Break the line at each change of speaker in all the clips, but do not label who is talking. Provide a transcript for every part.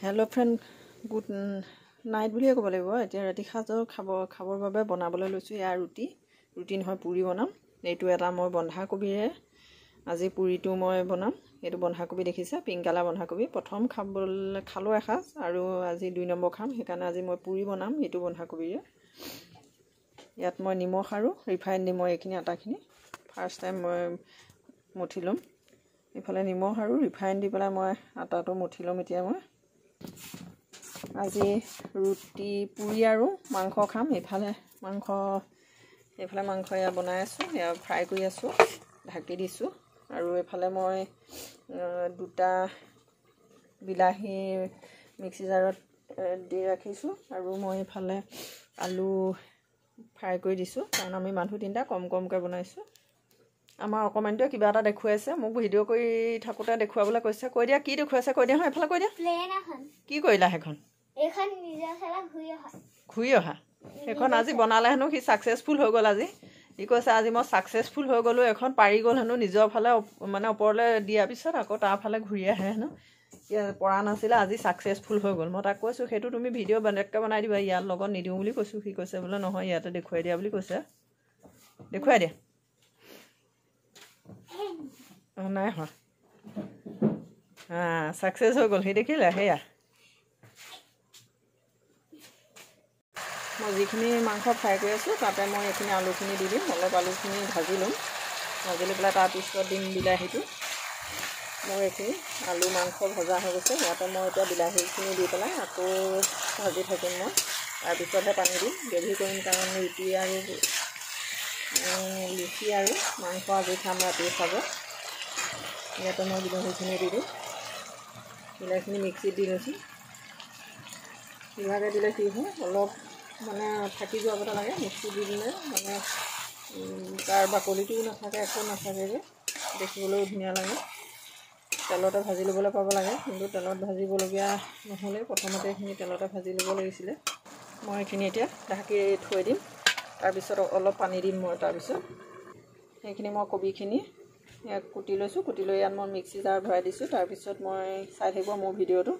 Hello' friend, good night বুলিয়ে ক'ব লাগিব। এতিয়া ৰাতি সাঁজৰ খাবৰ বাবে বনাবলৈ লৈছোঁ। এয়া ৰুটি নহয়, পুৰি বনাম। এইটো এটা মই বন্ধাকবিৰে আজি পুৰিটো মই বনাম। এইটো বন্ধাকবি দেখিছে, পিংক কালাৰ বন্ধাকবি। প্ৰথম খালোঁ এসাঁজ, আৰু আজি 2 নম্বৰ খাম। সেইকাৰণে আজি মই পুৰি বনাম এইটো বন্ধাকবিৰে। ইয়াত মই নিমখ আৰু ৰিফাইন দিম। মই এইখিনি আটাখিনি ফাৰ্ষ্ট টাইম মই মঠি ল'ম। এইফালে নিমখ আৰু ৰিফাইন দি পেলাই মই আটাটো মঠি ল'ম। এতিয়া মই আজি ৰুটি, পুৰি আৰু মাংস খাম। এইফালে মাংস এয়া বনাই আছোঁ, এয়া ফ্ৰাই কৰি আছোঁ, ঢাকি দিছোঁ। আৰু এইফালে মই 2টা বিলাহী মিক্সি জাৰত দি ৰাখিছোঁ। আৰু মই এইফালে আলু ফ্ৰাই কৰি দিছোঁ, কাৰণ আমি মানুহ 3টা কমকৈ বনাইছোঁ। আমাৰ অকণমানিটোৱে কিবা এটা দেখুৱাইছে, মোক ভিডিঅ' কৰি থাকোঁতে দেখুৱাবলৈ কৈছে। কৈ দিয়া কি দেখুৱাইছে, কৈ দিয়া। এফালে কৈ দিয়া। কি কৰিলা সেইখন? ঘূৰি অহা সেইখন আজি বনালে হেনো সি ছাকচেছফুল হৈ গ'ল। আজি সি কৈছে আজি মই ছাকচেছফুল হৈ গ'লোঁ, এখন পাৰি গ'ল হেনো। নিজৰ ফালে মানে ওপৰলৈ দিয়াৰ পিছত আকৌ তাৰ ফালে ঘূৰি আহে হেনো। পৰা নাছিলে, আজি ছাকচেছফুল হৈ গ'ল। মই তাক কৈছোঁ সেইটো তুমি ভিডিঅ' বেলেগকৈ বনাই দিবা, ইয়াৰ লগত নিদিওঁ বুলি কৈছোঁ। সি কৈছে বোলে নহয়, ইয়াতে দেখুৱাই দিয়া বুলি কৈছে। দেখুৱাই দিয়া। নাই হোৱা, ছাকচেছ হৈ গ'ল সি, দেখিলে? সেয়া মই যিখিনি মাংস ফ্ৰাই কৰি আছোঁ, তাতে মই এইখিনি আলুখিনি দি দিম। অলপ আলুখিনি ভাজি ল'ম, ভাজি লৈ পেলাই তাৰপিছত দিম বিলাহীটো। মোৰ এইখিনি আলু মাংস ভজা হৈ গৈছে। ইয়াতে মই এতিয়া বিলাহীখিনি দি পেলাই আকৌ ভাজি থাকিম। মই তাৰপিছতহে পানী দিম, গ্ৰেভি কৰিম। কাৰণ ৰুটি আৰু মাংস আজি খাম ৰাতিৰ সাজত। ইয়াতে মই বিলাহীখিনি দি দিম। বিলাহীখিনি মিক্সিত দি লৈছোঁ। ইভাগে দিলে কি হয়, অলপ মানে থাকি যোৱাৰ কথা লাগে। মিক্সিত দি দিলে মানে তাৰ বাকলিটোও নাথাকে, একো নাথাকে যে, দেখিবলৈও ধুনীয়া লাগে। তেলতে ভাজি ল'বলৈ পাব লাগে, কিন্তু তেলত ভাজিবলগীয়া নহ'লে প্ৰথমতে এইখিনি তেলতে ভাজি ল'ব লাগিছিলে। মই এইখিনি এতিয়া ঢাকি থৈ দিম। তাৰপিছত অলপ পানী দিম মই। তাৰপিছত সেইখিনি মই কবিখিনি ইয়াক কুটি লৈছোঁ। কুটি লৈ ইয়াত মই মিক্সি জাৰ ভৰাই দিছোঁ। তাৰপিছত মই চাই থাকিব মোৰ ভিডিঅ'টো।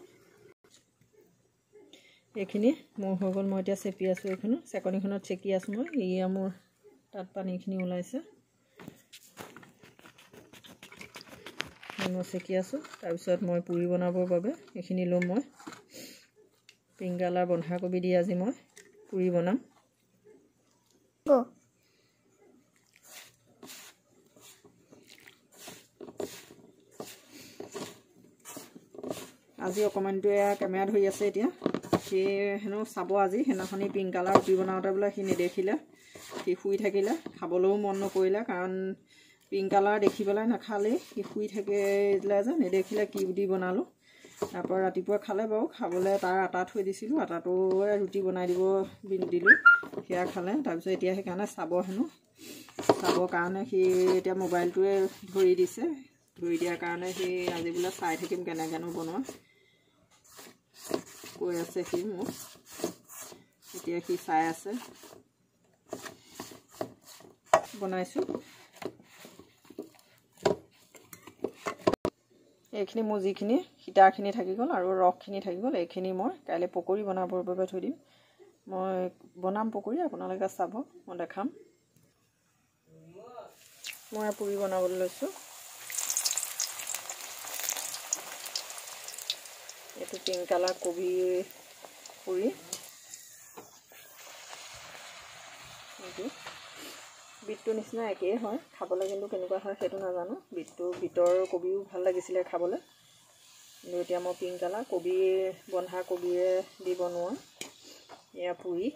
এইখিনি মোৰ হৈ গ'ল। মই এতিয়া চেপি আছোঁ, এইখনো চেকনিখনত চেকি আছোঁ মই। এয়া মোৰ তাত পানীখিনি ওলাইছে, মই চেকি আছোঁ। তাৰপিছত মই পুৰি বনাবৰ বাবে এইখিনি ল'ম। মই পিংক কালাৰ বন্ধাকবি দি আজি মই পুৰি বনাম। আজি অকণমানিটোৱে কেমেৰা ধৰি আছে। এতিয়া সি হেনো চাব আজি। সেইদিনাখনি পিংক কালাৰ ৰুটি বনাওঁতে বোলে সি নেদেখিলে, সি শুই থাকিলে, খাবলৈও মন নকৰিলে। কাৰণ পিংক কালাৰ দেখি পেলাই নাখালেই, সি শুই থাকিলে যে, নেদেখিলে কি দি বনালোঁ। তাৰপৰা ৰাতিপুৱা খালে বাৰু, খাবলৈ তাৰ আটা থৈ দিছিলোঁ, আটাটোৱে ৰুটি বনাই দিলোঁ, সেয়া খালে। তাৰপিছত এতিয়া সেইকাৰণে চাব হেনো, চাবৰ কাৰণে সি এতিয়া মোবাইলটোৱে ধৰি দিছে। ধৰি দিয়াৰ কাৰণে সি আজি বোলে চাই থাকিম কেনেকৈনো বনোৱা কৈ আছে সি মোক। এতিয়া সি চাই আছে, বনাইছোঁ। এইখিনি মোৰ যিখিনি সীতাখিনি থাকি গ'ল আৰু ৰসখিনি থাকি গ'ল, এইখিনি মই কাইলৈ পকৰি বনাবৰ বাবে থৈ দিম। মই বনাম পকৰি, আপোনালোকে চাব, মই দেখাম। মই পুৰি বনাবলৈ লৈছোঁ। এইটো পিংক কালাৰ কবি পুৰি। এইটো বিটটোৰ নিচিনা একেই হয় খাবলৈ, কিন্তু কেনেকুৱা হয় সেইটো নাজানো। বিটৰ কবিও ভাল লাগিছিলে খাবলৈ, কিন্তু এতিয়া মই পিংক কালাৰ বন্ধাকবিৰে দি বনোৱা এয়া পুৰি।